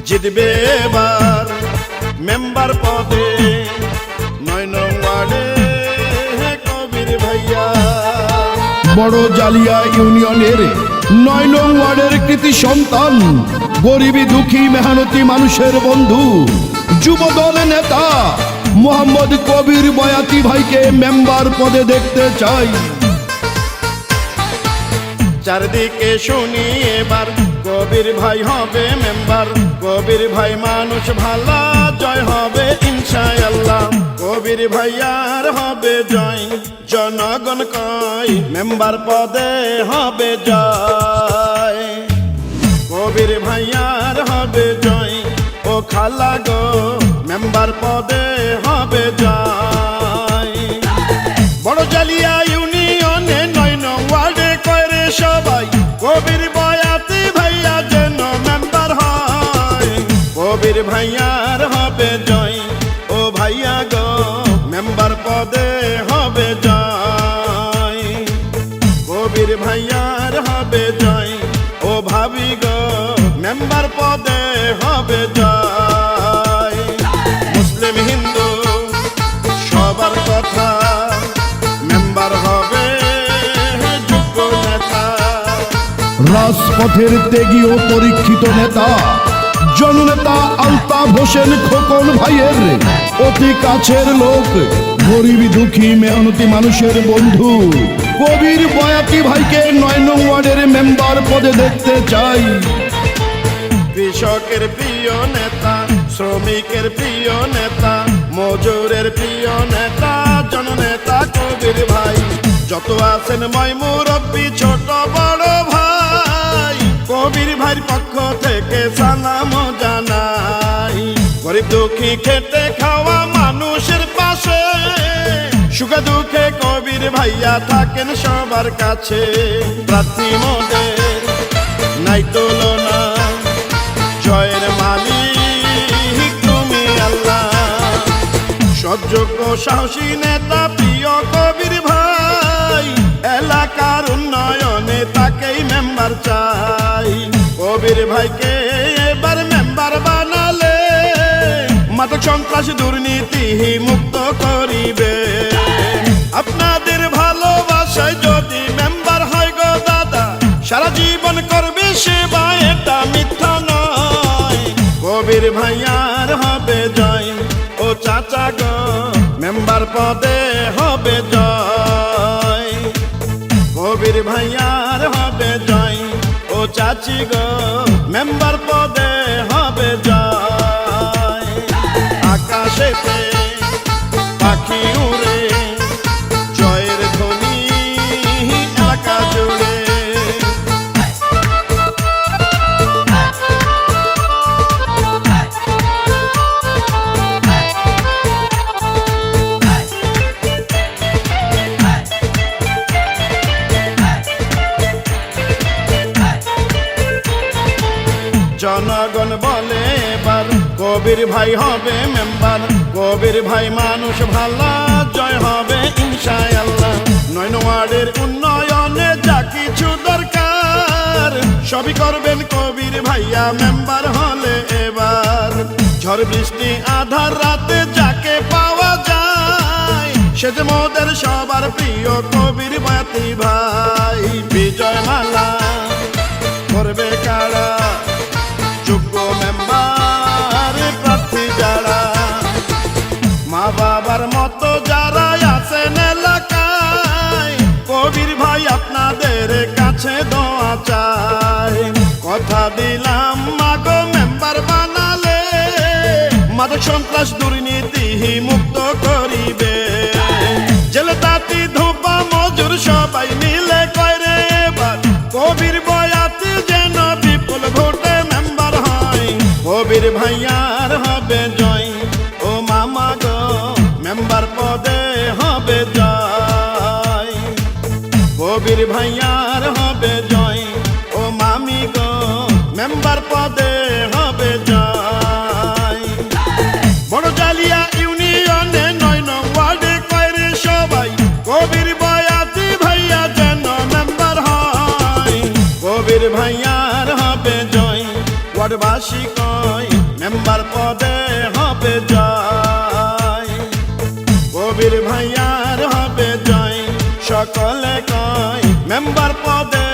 জিতবে এবার মেম্বার পদে 9 নং ওয়ার্ডে কবির ভাইয়া। বড় জালিয়া ইউনিয়নের 9 নং ওয়ার্ডের কৃতি সন্তান, গরিবী দুঃখী মেহনতি মানুষের বন্ধু, যুবদল নেতা মোহাম্মদ কবির বয়াতি ভাইকে মেম্বার পদে দেখতে চাই। চারদিকে শুনি এবার কবির ভাই হবে মেম্বার, কবির ভাই মানুষ ভালা, জয় হবে ইনশাআল্লাহ, কবির ভাইয়ার হবে জয়। জনগণ কয় মেম্বার পদে হবে জয়, কবির ভাইয়ার হবে জয়। ও খালা গো মেম্বার পদে হবে জয়। বড় জালিয়া ইউনিয়নে 9 নং ওয়ার্ডে কয়রে সবাই কবির বয়াতি ভাইয়া যেন মেম্বার হয়, কবির ভাইয়ার হবে জয়। ও ভাইয়া গো মেম্বার পদে হবে জয়, কবির ভাইয়ার হবে জয়। ও ভাবি গো মেম্বার পদে হবে জয়। মুসলিম হিন্দু সবার কথা মেম্বার হবে যোগ্য নেতা। রাজপথের ত্যাগী ও পরীক্ষিত নেতা জননেতা আলতাফ হোসেন খোকন ভাইয়ের অতি কাছের লোক, গরিবী দুঃখী মেহনতি মানুষের বন্ধু কবির বয়াতি ভাইকে 9 নং ওয়ার্ডের মেম্বার পদে দেখতে চাই। কৃষকের প্রিয় নেতা, শ্রমিকের প্রিয় নেতা, মজুরের প্রিয় নেতা, জননেতা কবির ভাই। যত আছেন মই মুরব্বি ছোট বড় ভাই, কবির ভাইয়ের পক্ষ থেকে সালাম জানাই। গরিব দুঃখী খেটে খাওয়া মানুষের পাশে, সুখে দুঃখে কবির ভাইয়া থাকেন সবার কাছে। প্রার্থী মোদের নাই তুলনা, জয়ের মালিক তুমি আল্লাহ। সৎযোগ্য সাহসী নেতা প্রিয় কবির ভাই, এলাকার উন্নয়নে তাকেই মেম্বার চাই। কবির ভাইকে এবার মেম্বার বানালে মাদক সন্ত্রাস দুর্নীতি মুক্ত করিবে। আপনাদের ভালোবাসায় যদি মেম্বার হয় গো দাদা, সারা জীবন করবে সেবা, এটা মিথ্যা নয়। কবির ভাইয়ার হবে জয়। ও চাচা গো মেম্বার পদে হবে জয়, কবির ভাইয়ার হবে জয়। ও চাচি গো মেম্বার পদে হবে জয়। আকাশেতে পাখি উড়ে জয়ের ধ্বনি এলাকা জুড়ে। জনগণ বলে এবার কবির ভাই হবে মেম্বার, কবির ভাই মানুষ ভালা, জয় হবে ইনশাআল্লাহ। 9 নং ওয়ার্ডের উন্নয়নে যা কিছু দরকার সবই করবেন কবির ভাইয়া মেম্বার হলে এবার। ঝড় বৃষ্টি আধার রাতে যাকে পাওয়া যায়, সে যে মোদের সবার প্রিয় কবির বয়াতি ভাই। বিজয় মালা করবে কারা, যোগ্য মেম্বার প্রার্থী যারা, মা বাবার মতো যারা আছেন এলাকায়, কবির ভাই আপনাদের কাছে দোয়া চাই। কথা দিলাম মাগো মেম্বার বানালে মাদক সন্ত্রাস দুর্নীতি মুক্ত করিবে। জেলে তাঁতি ধোপা মজুর সবাই মিলে কয়রে এবার কবির বয়াতি যেন বিপুল ভোটে মেম্বার হয়, কবির ভাইয়ার হবে জয়। ও মামা গো মেম্বার পদে হবে জয়, কবির ভাইয়ার হবে জয়। ও মামি গো মেম্বার পদে হবে জয়। বড় জালিয়া ইউনিয়নে 9 নং ওয়ার্ডে কয়রে সবাই কবির বয়াতি ভাইয়া যেন মেম্বার হয়, কবির ভাইয়ার হবে জয়। ওয়ার্ডবাসী কয় মেম্বার পদে হবে জয়, কবির ভাইয়ার হবে জয়, সকলে কয় মেম্বার পদে